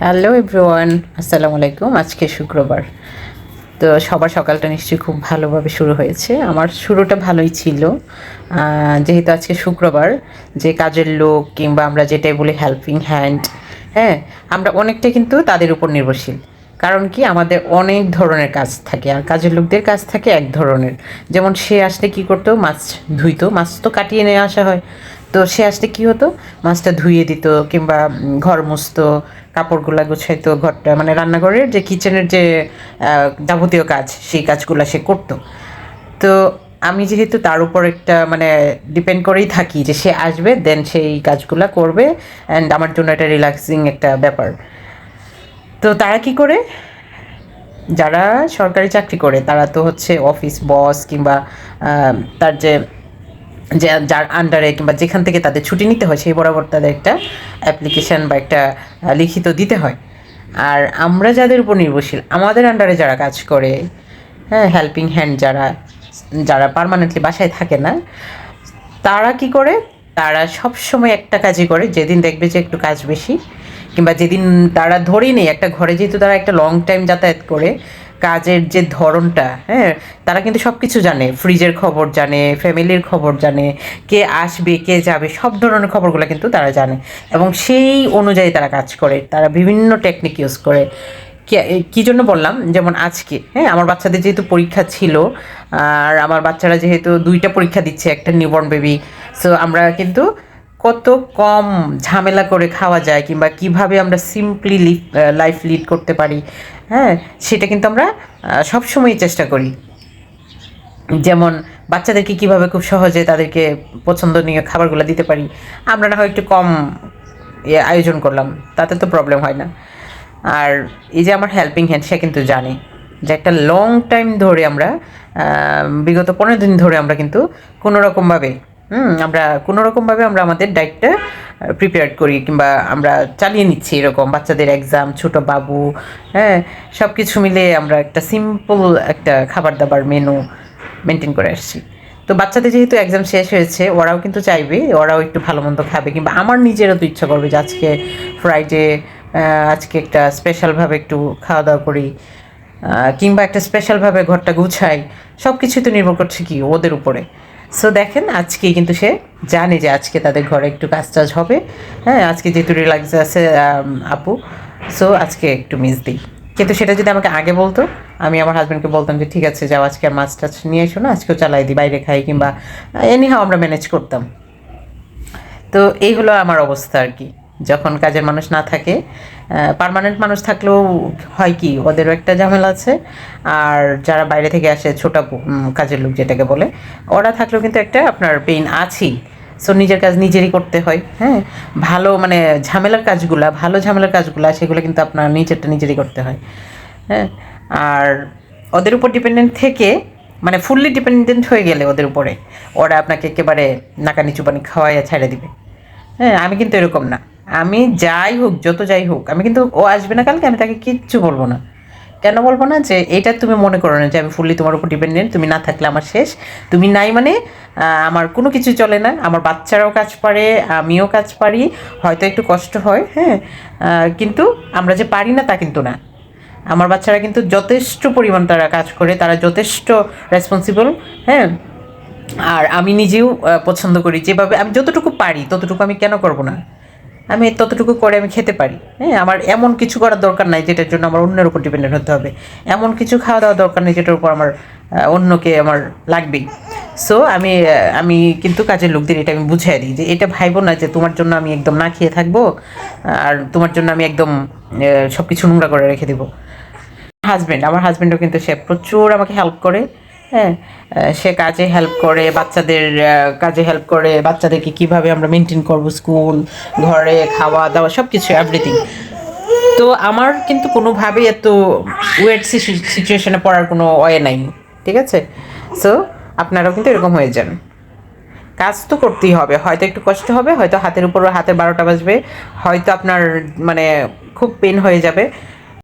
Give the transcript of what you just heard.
Hello everyone, আসসালামু আলাইকুম। আজকে শুক্রবার, তো সবার সকালটা নিশ্চয়ই খুব ভালোভাবে শুরু হয়েছে। আমার শুরুটা ভালোই ছিল। যেহেতু আজকে শুক্রবার, যে কাজের লোক কিংবা আমরা যেটাই বলি হেল্পিং হ্যান্ড, হ্যাঁ, আমরা অনেকটাই কিন্তু তাদের উপর নির্ভরশীল। কারণ কি, আমাদের অনেক ধরনের কাজ থাকে আর কাজের লোকদের কাজ থাকে এক ধরনের। যেমন সে আসলে কী করতো, মাছ ধুইতো, মাছ তো কাটিয়ে নিয়ে আসা হয়। তো সে আসলে কী হতো, মাছটা ধুয়ে দিত কিংবা ঘর মুছতো, কাপড়গুলা গুছাইতো, ঘরটা মানে রান্নাঘরের যে কিচেনের যে যাবতীয় কাজ, সেই কাজগুলো সে করতো। তো আমি যেহেতু তার উপর একটা মানে ডিপেন্ড করেই থাকি যে সে আসবে, দেন সেই কাজগুলো করবে, অ্যান্ড আমার জন্য এটা রিল্যাক্সিং একটা ব্যাপার। তো তারা কি করে, যারা সরকারি চাকরি করে তারা তো হচ্ছে অফিস বস কিংবা তার যে যে যার আন্ডারে কিংবা যেখান থেকে তাদের ছুটি নিতে হয় সেই বরাবর তাদের একটা অ্যাপ্লিকেশান বা একটা লিখিত দিতে হয়। আর আমরা যাদের উপর নির্ভরশীল, আমাদের আন্ডারে যারা কাজ করে, হ্যাঁ, হেল্পিং হ্যান্ড যারা যারা পার্মানেন্টলি বাসায় থাকে না, তারা কি করে, তারা সব সময় একটা কাজই করে। যেদিন দেখবে যে একটু কাজ বেশি কিংবা যেদিন তারা ধরেই নেই একটা ঘরে, যেহেতু তারা একটা লং টাইম যাতায়াত করে, কাজের যে ধরনটা, হ্যাঁ, তারা কিন্তু সব কিছু জানে, ফ্রিজের খবর জানে, ফ্যামিলির খবর জানে, কে আসবে কে যাবে সব ধরনের খবরগুলো কিন্তু তারা জানে। এবং সেই অনুযায়ী তারা কাজ করে, তারা বিভিন্ন টেকনিক ইউজ করে। কী জন্য বললাম, যেমন আজকে, হ্যাঁ, আমার বাচ্চাদের যেহেতু পরীক্ষা ছিল, আর আমার বাচ্চারা যেহেতু দুইটা পরীক্ষা দিচ্ছে, একটা নিউবর্ন বেবি, সো আমরা কিন্তু কত কম ঝামেলা করে খাওয়া যায় কিংবা কিভাবে আমরা সিম্পলি লাইফ লিড করতে পারি, হ্যাঁ, সেটা কিন্তু আমরা সবসময়ই চেষ্টা করি। যেমন বাচ্চাদেরকে কিভাবে খুব সহজে তাদেরকে পছন্দনীয় খাবারগুলো দিতে পারি। আমরা না হয় একটু কম আয়োজন করলাম, তাতে তো প্রবলেম হয় না। আর এই যে আমার হেল্পিং হ্যান্ড, সে কিন্তু জানে যে একটা লং টাইম ধরে আমরা বিগত 15 দিন ধরে আমরা কিন্তু কোনো রকমভাবে আমরা আমাদের ডায়েটটা প্রিপেয়ার করি কিংবা আমরা চালিয়ে নিচ্ছি। এরকম বাচ্চাদের এক্সাম, ছোটো বাবু, হ্যাঁ, সব কিছু মিলে আমরা একটা সিম্পল একটা খাবার দাবার মেনু মেনটেন করে আসছি। তো বাচ্চাদের যেহেতু এক্সাম শেষ হয়েছে, ওরাও কিন্তু চাইবে, ওরাও একটু ভালো মন্দ খাবে কিংবা আমার নিজেরও তো ইচ্ছা করবে যে আজকে ফ্রাইডে, আজকে একটা স্পেশালভাবে একটু খাওয়া দাওয়া করি, কিংবা একটা স্পেশালভাবে ঘরটা গুছাই। সব কিছুই তো নির্ভর করছে কি ওদের উপরে। সো দেখেন, আজকেই কিন্তু সে জানে যে আজকে তাদের ঘরে একটু কাজ টাজ হবে, হ্যাঁ, আজকে যেহেতু রিল্যাক্স আছে আপু, সো আজকে একটু মিস দিই। কিন্তু সেটা যদি আমাকে আগে বলতো, আমি আমার হাজব্যান্ডকে বলতাম যে ঠিক আছে যাও, আজকে আর মাছ টাছ নিয়ে এসো না, আজকেও চালাই দিই, বাইরে খাই কিংবা এনিহাও আমরা ম্যানেজ করতাম। তো এই হলো আমার অবস্থা আর কি, যখন কাজের মানুষ না থাকে। পার্মানেন্ট মানুষ থাকলেও হয় কি, ওদেরও একটা ঝামেলা আছে। আর যারা বাইরে থেকে আসে, ছোটা কাজের লোক যেটাকে বলে, ওরা থাকলেও কিন্তু একটা আপনার পেইন আছেই। সো নিজের কাজ নিজেরই করতে হয়, হ্যাঁ, ভালো মানে ভালো ঝামেলার কাজগুলা সেগুলো কিন্তু আপনার নিজেরটা নিজেরই করতে হয়, হ্যাঁ। আর ওদের উপর ডিপেন্ডেন্ট থেকে, মানে ফুললি ডিপেন্ডেন্ট হয়ে গেলে ওদের উপরে, ওরা আপনাকে একেবারে নাকানি চুপানি খাওয়াইয়া ছেড়ে দিবে। হ্যাঁ, আমি কিন্তু এরকম না। আমি যাই হোক, যত যাই হোক, আমি কিন্তু ও আসবে না কালকে, আমি তাকে কিচ্ছু বলবো না। কেন বলবো না, যে এটা তুমি মনে করো না যে আমি ফুললি তোমার উপর ডিপেন্ডেন্ট, তুমি না থাকলে আমার শেষ। তুমি নাই মানে আমার কোনো কিছু চলে না। আমার বাচ্চারাও কাজ পারে, আমিও কাজ পারি, হয়তো একটু কষ্ট হয়, হ্যাঁ, কিন্তু আমরা যে পারি না তা কিন্তু না। আমার বাচ্চারা কিন্তু যথেষ্ট পরিমাণ তারা কাজ করে, তারা যথেষ্ট রেসপন্সিবল, হ্যাঁ। আর আমি নিজেও পছন্দ করি, যেভাবে আমি যতটুকু পারি ততটুকু আমি কেন করব না, আমি ততটুকু করে আমি খেতে পারি, হ্যাঁ। আমার এমন কিছু করার দরকার নাই যেটার জন্য আমার অন্যের উপর ডিপেন্ডেন্ট হতে হবে, এমন কিছু খাওয়া দাওয়া দরকার নেই যেটার উপর আমার অন্যকে আমার লাগবেই। সো আমি কিন্তু কাজের লোকদের এটা আমি বুঝিয়ে দিই যে এটা ভাইবো না যে তোমার জন্য আমি একদম না খেয়ে থাকবো আর তোমার জন্য আমি একদম সব কিছু নোংরা করে রেখে দেবো। আমার হাজব্যান্ডও কিন্তু সে প্রচুর আমাকে হেল্প করে, হ্যাঁ। সে কাজে হেল্প করে, বাচ্চাদের কাজে হেল্প করে, বাচ্চাদেরকে কীভাবে আমরা মেনটেন করবো, স্কুল, ঘরে খাওয়া দাওয়া সব কিছু এভরিথিং। তো আমার কিন্তু কোনোভাবেই এত ওয়েট সিচুয়েশনে পড়ার কোনো ওয়ে নাই, ঠিক আছে। সো আপনারাও কিন্তু এরকম হয়ে যান। কাজ তো করতেই হবে, হয়তো একটু কষ্ট হবে, হয়তো হাতের উপর হাতের 12টা বাজবে, হয়তো আপনার মানে খুব পেন হয়ে যাবে,